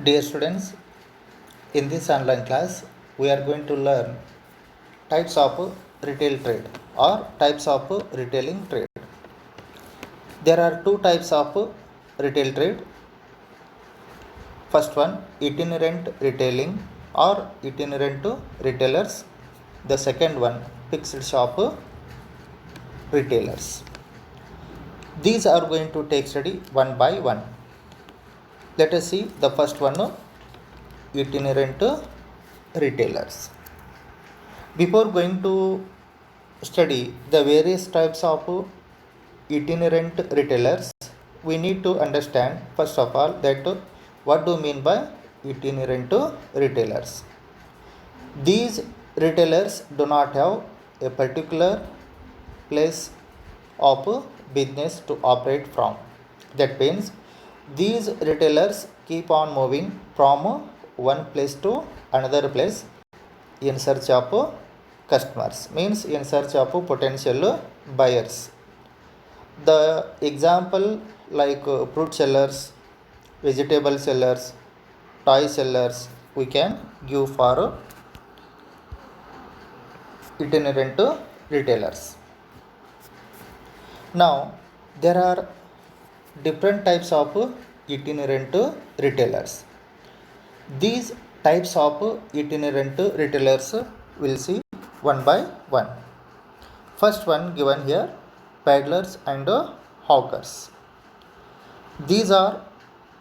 Dear students, in this online class, we are going to learn types of retail trade or types of retailing trade. There are two types of retail trade. First one, itinerant retailing or itinerant retailers. The second one, fixed shop retailers. These are going to take study one by one. Let us see the first one, itinerant retailers. Before going to study the various types of itinerant retailers, we need to understand first of all that what do you mean by itinerant retailers. These retailers do not have a particular place of business to operate from. That means these retailers keep on moving from one place to another place in search of customers, means in search of potential buyers. The example like fruit sellers, vegetable sellers, toy sellers we can give for itinerant retailers. Now there are different types of itinerant retailers. These types of itinerant retailers we'll see one by one. First one given here, peddlers and hawkers. These are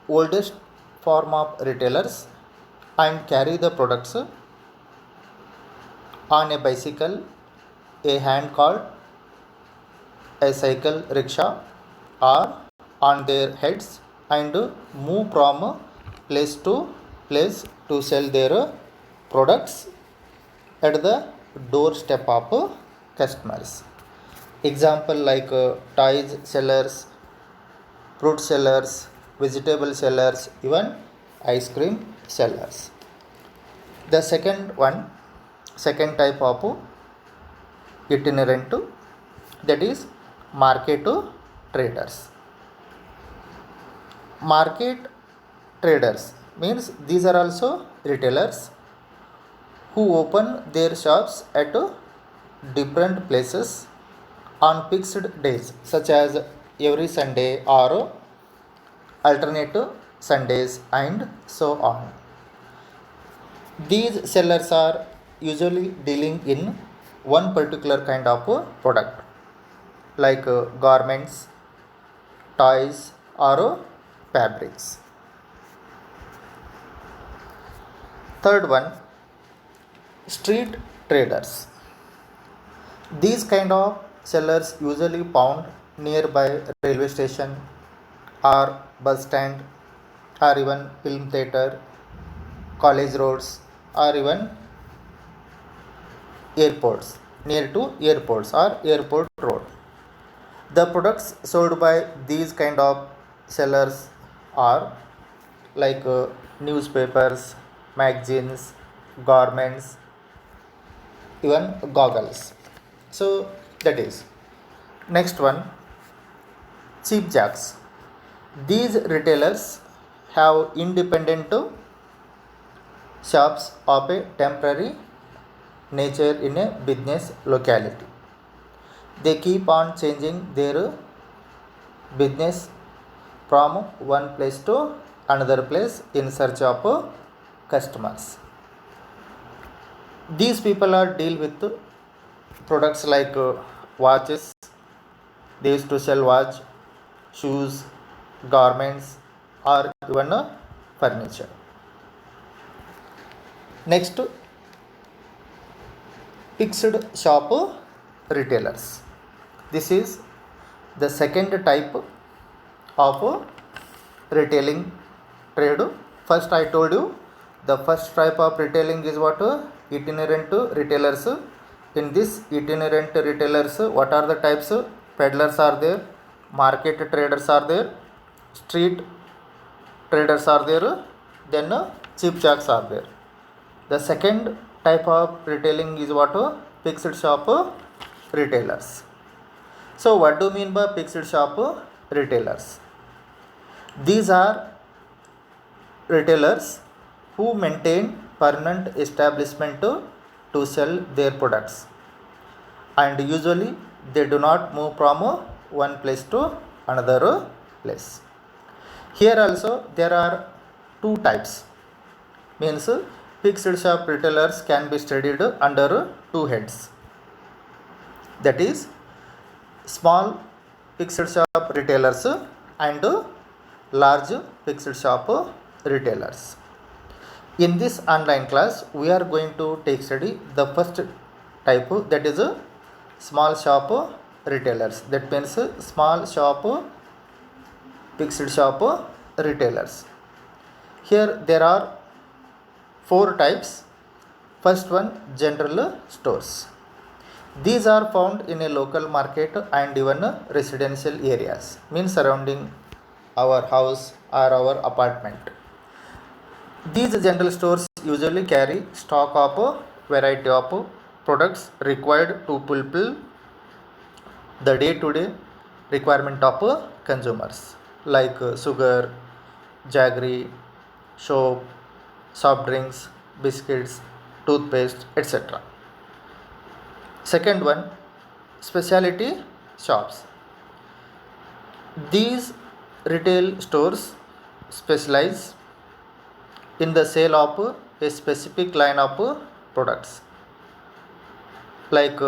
oldest form of retailers and carry the products on a bicycle, a hand cart, a cycle rickshaw, or on their heads and move from place to place to sell their products at the doorstep of customers. Example like toys sellers, fruit sellers, vegetable sellers, even ice cream sellers. The second type of itinerant, that is market traders. Market traders means these are also retailers who open their shops at different places on fixed days, such as every Sunday or alternate Sundays and so on. These sellers are usually dealing in one particular kind of product like garments, toys, or fabrics. Third one, street traders. These kind of sellers usually found nearby railway station or bus stand or even film theater, college roads, or even airports, near to airports or airport road. The products sold by these kind of sellers are like newspapers, magazines, garments, even goggles. So that is next one, cheap jacks. These retailers have independent shops of a temporary nature in a business locality. They keep on changing their business from one place to another place in search of customers. These people are deal with products like watches. They used to sell watch, shoes, garments, or even furniture. Next, fixed shop retailers. This is the second type of retailing trade. First I told you the first type of retailing is what, itinerant retailers. In this itinerant retailers, what are the types? Peddlers are there, market traders are there, street traders are there, then cheap jacks are there. The second type of retailing is what, fixed shop retailers. So what do you mean by fixed shop retailers? These are retailers who maintain permanent establishment to sell their products, and usually they do not move from one place to another place. Here also there are two types, means fixed shop retailers can be studied under two heads, that is small fixed shop retailers and large fixed shop retailers. In this online class we are going to take study the first type, that is small shop retailers, that means small shop fixed shop retailers. Here there are four types. First one, general stores. These are found in a local market and even residential areas, means surrounding our house or our apartment. These general stores usually carry stock of a variety of products required to fulfill the day-to-day requirement of consumers, like sugar, jaggery, soap, soft drinks, biscuits, toothpaste, etc. Second one, specialty shops. These retail stores specialize in the sale of a specific line of products, like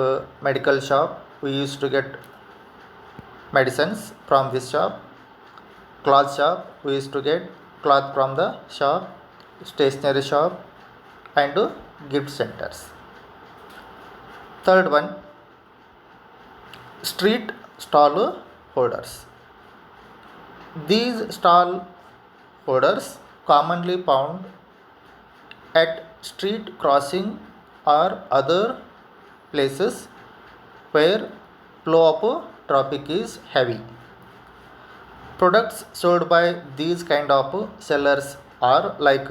medical shop we used to get medicines from this shop, cloth shop we used to get cloth from the shop, stationery shop and gift centers. Third one, street stall holders. These stall holders commonly found at street crossing or other places where flow of traffic is heavy. Products sold by these kind of sellers are like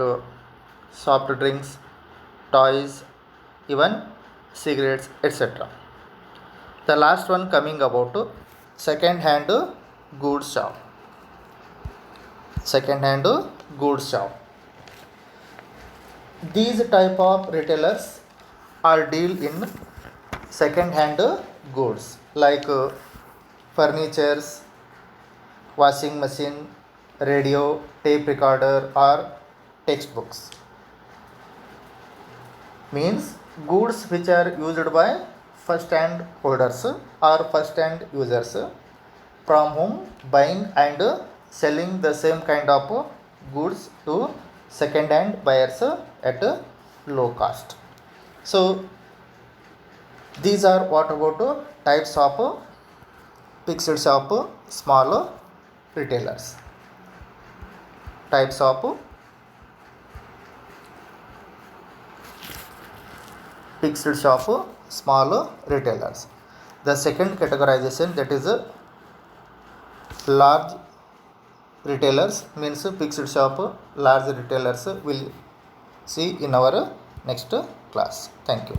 soft drinks, toys, even cigarettes, etc. The last one coming about second hand goods shop. Second hand goods shop. These type of retailers are deal in second hand goods, like furnitures, washing machine, radio, tape recorder or textbooks, means goods which are used by first hand holders or first hand users, from whom buying and selling the same kind of goods to second hand buyers at a low cost. So these are what about types of fixed shop small retailers. Types of fixed shop small retailers. The second categorization, that is large retailers, means fixed shop large retailers, will see in our next class. Thank you.